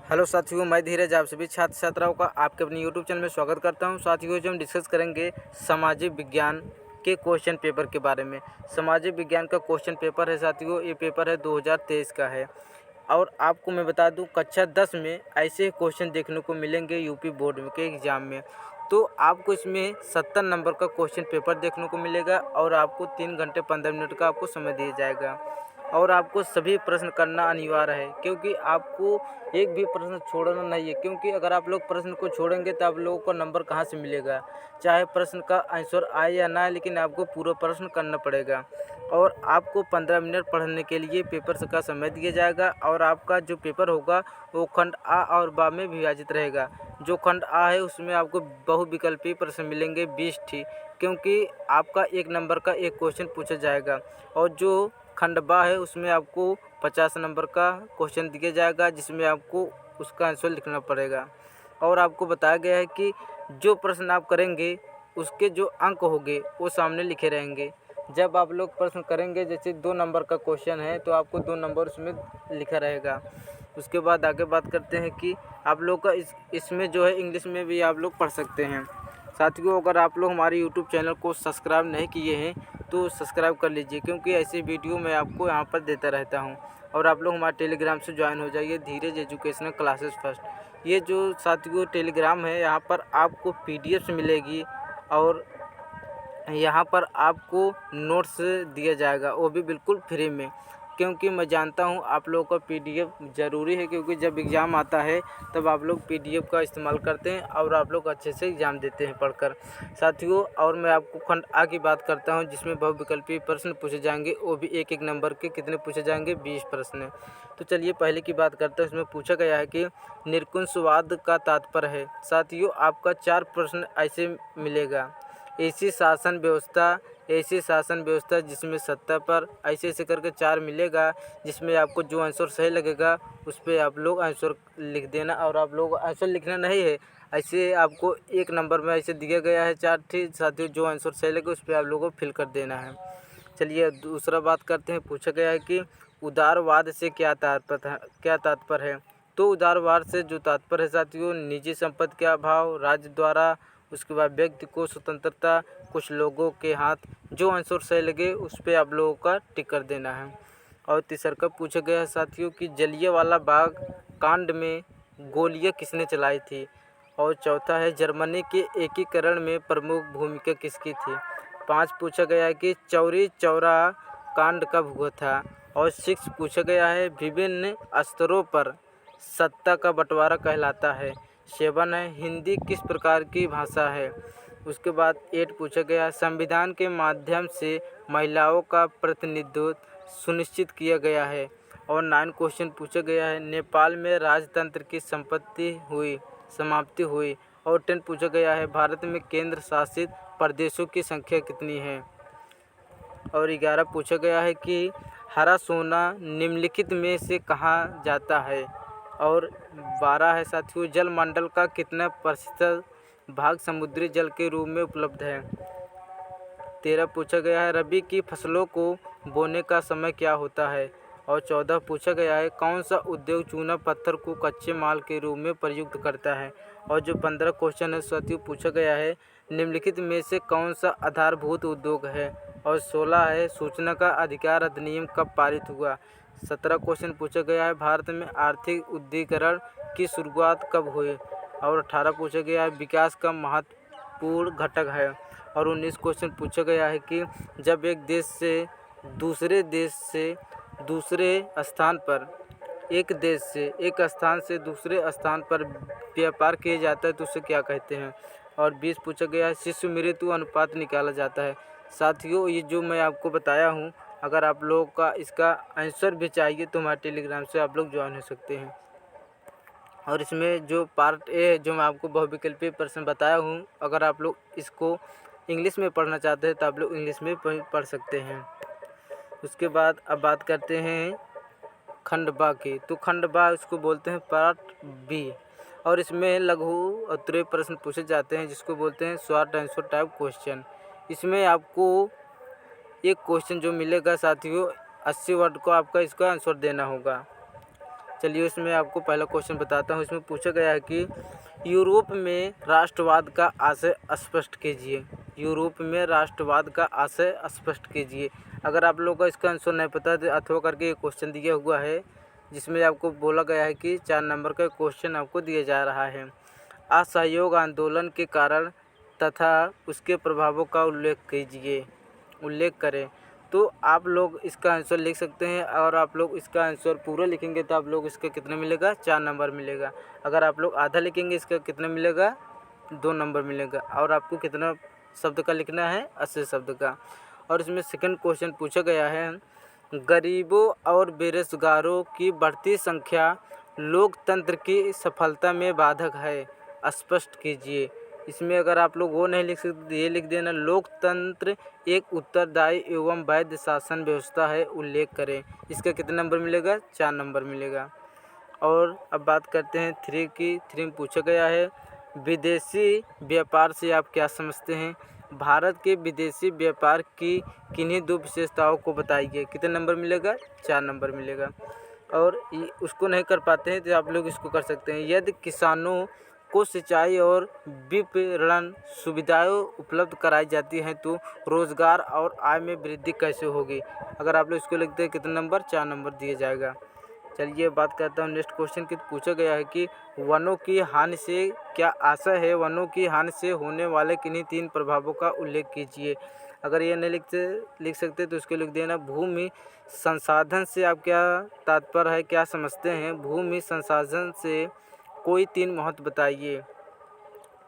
Hello साथियों, मैं धीरज आप सभी छात्र छात्राओं का आपके अपने यूट्यूब चैनल में स्वागत करता हूं। साथियों, जो हम डिस्कस करेंगे सामाजिक विज्ञान के क्वेश्चन पेपर के बारे में। सामाजिक विज्ञान का क्वेश्चन पेपर है साथियों, ये पेपर है 2023 का है। और आपको मैं बता दूं, कक्षा 10 में ऐसे क्वेश्चन देखने को मिलेंगे यूपी बोर्ड के एग्ज़ाम में। तो आपको इसमें 70 नंबर का क्वेश्चन पेपर देखने को मिलेगा और आपको 3 घंटे 15 मिनट का आपको समय दिया जाएगा। और आपको सभी प्रश्न करना अनिवार्य है, क्योंकि आपको एक भी प्रश्न छोड़ना नहीं है। क्योंकि अगर आप लोग प्रश्न को छोड़ेंगे तो आप लोगों को नंबर कहाँ से मिलेगा। चाहे प्रश्न का आंसर आए या ना आए, लेकिन आपको पूरा प्रश्न करना पड़ेगा। और आपको 15 मिनट पढ़ने के लिए पेपर का समय दिया जाएगा। और आपका जो पेपर होगा वो खंड आ और बा में विभाजित रहेगा। जो खंड आ है उसमें आपको बहुविकल्पीय प्रश्न मिलेंगे 20 ठीक, क्योंकि आपका 1 नंबर का एक क्वेश्चन पूछा जाएगा। और जो खंड बा है उसमें आपको 50 नंबर का क्वेश्चन दिया जाएगा, जिसमें आपको उसका आंसर लिखना पड़ेगा। और आपको बताया गया है कि जो प्रश्न आप करेंगे उसके जो अंक होंगे वो सामने लिखे रहेंगे। जब आप लोग प्रश्न करेंगे, जैसे 2 नंबर का क्वेश्चन है तो आपको 2 नंबर उसमें लिखा रहेगा। उसके बाद आगे बात करते हैं कि आप लोग का इसमें जो है इंग्लिश में भी आप लोग पढ़ सकते हैं। साथियों, अगर आप लोग हमारे यूट्यूब चैनल को सब्सक्राइब नहीं किए हैं तो सब्सक्राइब कर लीजिए, क्योंकि ऐसे वीडियो मैं आपको यहाँ पर देता रहता हूँ। और आप लोग हमारे टेलीग्राम से ज्वाइन हो जाइए, धीरज एजुकेशनल क्लासेस फर्स्ट। ये जो साथियों टेलीग्राम है, यहाँ पर आपको पीडीएफ मिलेगी और यहाँ पर आपको नोट्स दिया जाएगा, वो भी बिल्कुल फ्री में। क्योंकि मैं जानता हूँ आप लोगों का पीडीएफ ज़रूरी है, क्योंकि जब एग्ज़ाम आता है तब आप लोग पीडीएफ का इस्तेमाल करते हैं और आप लोग अच्छे से एग्ज़ाम देते हैं पढ़कर। साथियों, और मैं आपको खंड आ की बात करता हूँ, जिसमें बहुविकल्पीय प्रश्न पूछे जाएंगे, वो भी एक एक नंबर के कितने पूछे जाएंगे, 20 प्रश्न। तो चलिए पहले की बात करते हैं। इसमें पूछा गया है कि निरंकुशवाद का तात्पर्य है। साथियों, आपका 4 प्रश्न ऐसे मिलेगा। ऐसी शासन व्यवस्था जिसमें सत्ता पर, ऐसे करके 4 मिलेगा, जिसमें आपको जो आंसर सही लगेगा उस पर आप लोग आंसर लिख देना। और आप लोग आंसर लिखना नहीं है, ऐसे आपको 1 नंबर में ऐसे दिया गया है 4 ठीक साथियों, जो आंसर सही लगे उस पर आप लोगों को फिल कर देना है। चलिए दूसरा बात करते हैं। पूछा गया है कि उदारवाद से क्या तात्पर्य है। तो उदारवाद से जो तात्पर्य है साथियों, निजी संपत्ति का अभाव राज्य द्वारा, उसके बाद व्यक्ति को स्वतंत्रता, कुछ लोगों के हाथ। जो आंसर सही लगे उस पर आप लोगों का टिक कर देना है। और तीसरा का पूछा गया है साथियों कि जलियांवाला बाग कांड में गोलियां किसने चलाई थी। और चौथा है जर्मनी के एकीकरण में प्रमुख भूमिका किसकी थी। 5 पूछा गया है कि चौरी चौरा कांड कब हुआ था। और 6 पूछा गया है विभिन्न स्तरों पर सत्ता का बंटवारा कहलाता है। 7 है हिंदी किस प्रकार की भाषा है। उसके बाद 8 पूछा गया है संविधान के माध्यम से महिलाओं का प्रतिनिधित्व सुनिश्चित किया गया है। और 9 क्वेश्चन पूछा गया है नेपाल में राजतंत्र की समाप्ति हुई। और 10 पूछा गया है भारत में केंद्र शासित प्रदेशों की संख्या कितनी है। और 11 पूछा गया है कि हरा सोना निम्नलिखित में से कहा जाता है। और 12 है साथियों जलमंडल का कितना प्रतिशत भाग समुद्री जल के रूप में उपलब्ध है। 13 पूछा गया है रबी की फसलों को बोने का समय क्या होता है। और 14 पूछा गया है कौन सा उद्योग चूना पत्थर को कच्चे माल के रूप में प्रयुक्त करता है। और जो 15 क्वेश्चन है साथियों पूछा गया है निम्नलिखित में से कौन सा आधारभूत उद्योग है। और 16 है सूचना का अधिकार अधिनियम कब पारित हुआ। 17 क्वेश्चन पूछा गया है भारत में आर्थिक उद्यीकरण की शुरुआत कब हुई। और 18 पूछा गया है विकास का महत्वपूर्ण घटक है। और 19 क्वेश्चन पूछा गया है कि जब एक देश से दूसरे स्थान पर एक स्थान से दूसरे स्थान पर व्यापार किया जाता है तो उसे क्या कहते हैं। और 20 पूछा गया है शिशु मृत्यु अनुपात निकाला जाता है। साथियों, ये जो मैं आपको बताया हूँ, अगर आप लोगों का इसका आंसर भी चाहिए तो हमारे टेलीग्राम से आप लोग ज्वाइन हो सकते हैं। और इसमें जो पार्ट ए जो मैं आपको बहुविकल्पीय प्रश्न बताया हूँ, अगर आप लोग इसको इंग्लिश में पढ़ना चाहते हैं तो आप लोग इंग्लिश में पढ़ सकते हैं। उसके बाद अब बात करते हैं खंड बा की। तो खंड बा उसको बोलते हैं पार्ट बी। और इसमें लघु उत्तरीय प्रश्न पूछे जाते हैं, जिसको बोलते हैं शॉर्ट आंसर टाइप क्वेश्चन। इसमें आपको एक क्वेश्चन जो मिलेगा साथियों 80 वर्ड को आपका इसका आंसर देना होगा। चलिए उसमें आपको पहला क्वेश्चन बताता हूँ। इसमें पूछा गया है कि यूरोप में राष्ट्रवाद का आशय स्पष्ट कीजिए। यूरोप में राष्ट्रवाद का आशय स्पष्ट कीजिए। अगर आप लोगों को इसका आंसर नहीं पता तो अथवा करके ये क्वेश्चन दिया हुआ है, जिसमें आपको बोला गया है कि 4 नंबर का क्वेश्चन आपको दिया जा रहा है। असहयोग आंदोलन के कारण तथा उसके प्रभावों का उल्लेख करें। तो आप लोग इसका आंसर लिख सकते हैं, और आप लोग इसका आंसर पूरा लिखेंगे तो आप लोग इसका कितना मिलेगा, 4 नंबर मिलेगा। अगर आप लोग आधा लिखेंगे इसका कितना मिलेगा, 2 नंबर मिलेगा। और आपको कितना शब्द का लिखना है, 80 शब्द का। और इसमें सेकंड क्वेश्चन पूछा गया है, गरीबों और बेरोजगारों की बढ़ती संख्या लोकतंत्र की सफलता में बाधक है, स्पष्ट कीजिए। इसमें अगर आप लोग वो नहीं लिख सकते, ये लिख देना, लोकतंत्र एक उत्तरदायी एवं वैध शासन व्यवस्था है, उल्लेख करें। इसका कितना नंबर मिलेगा, 4 नंबर मिलेगा। और अब बात करते हैं 3 की। 3 में पूछा गया है, विदेशी व्यापार से आप क्या समझते हैं। भारत के विदेशी व्यापार की किन्हीं 2 विशेषताओं को बताइए। कितना नंबर मिलेगा, 4 नंबर मिलेगा। और उसको नहीं कर पाते हैं तो आप लोग इसको कर सकते हैं, यदि किसानों को सिंचाई और विपणन सुविधाएं उपलब्ध कराई जाती हैं तो रोजगार और आय में वृद्धि कैसे होगी। अगर आप लोग इसको लिखते हैं कितना नंबर, 4 नंबर दिया जाएगा। चलिए बात करता हूँ नेक्स्ट क्वेश्चन की। पूछा गया है कि वनों की हानि से क्या आशय है, वनों की हानि से होने वाले किन्हीं 3 प्रभावों का उल्लेख कीजिए। अगर ये नहीं लिख सकते तो उसको लिख देना, भूमि संसाधन से आप क्या तात्पर्य है, क्या समझते हैं। भूमि संसाधन से कोई 3 महत्व बताइए।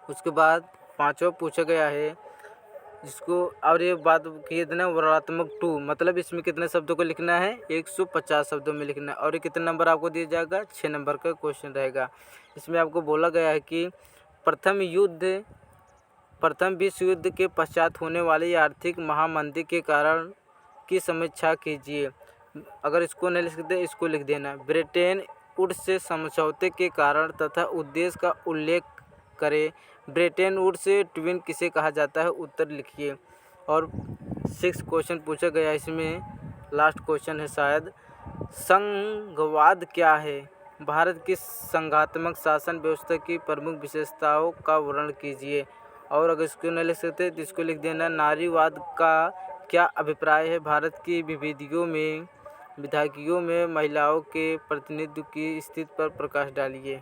उसके बाद 5वां पूछा गया है, जिसको और ये बात किए देना, वर्णात्मक 2 मतलब इसमें कितने शब्दों को लिखना है, 150 शब्दों में लिखना है। और ये कितने नंबर आपको दिया जाएगा, 6 नंबर का क्वेश्चन रहेगा। इसमें आपको बोला गया है कि प्रथम विश्व युद्ध के पश्चात होने वाली आर्थिक महामंदी के कारण की समीक्षा कीजिए। अगर इसको नहीं लिख सकते इसको लिख देना, ब्रिटेन वुड्स से समझौते के कारण तथा उद्देश्य का उल्लेख करें। ब्रिटेन वुड्स से ट्विन किसे कहा जाता है, उत्तर लिखिए। और 6 क्वेश्चन पूछा गया, इसमें लास्ट क्वेश्चन है शायद, संघवाद क्या है। भारत की संघात्मक शासन व्यवस्था की प्रमुख विशेषताओं का वर्णन कीजिए। और अगर इसको नहीं लिख सकते तो इसको लिख देना, नारीवाद का क्या अभिप्राय है। भारत की विधायिकाओं में महिलाओं के प्रतिनिधित्व की स्थिति पर प्रकाश डालिए।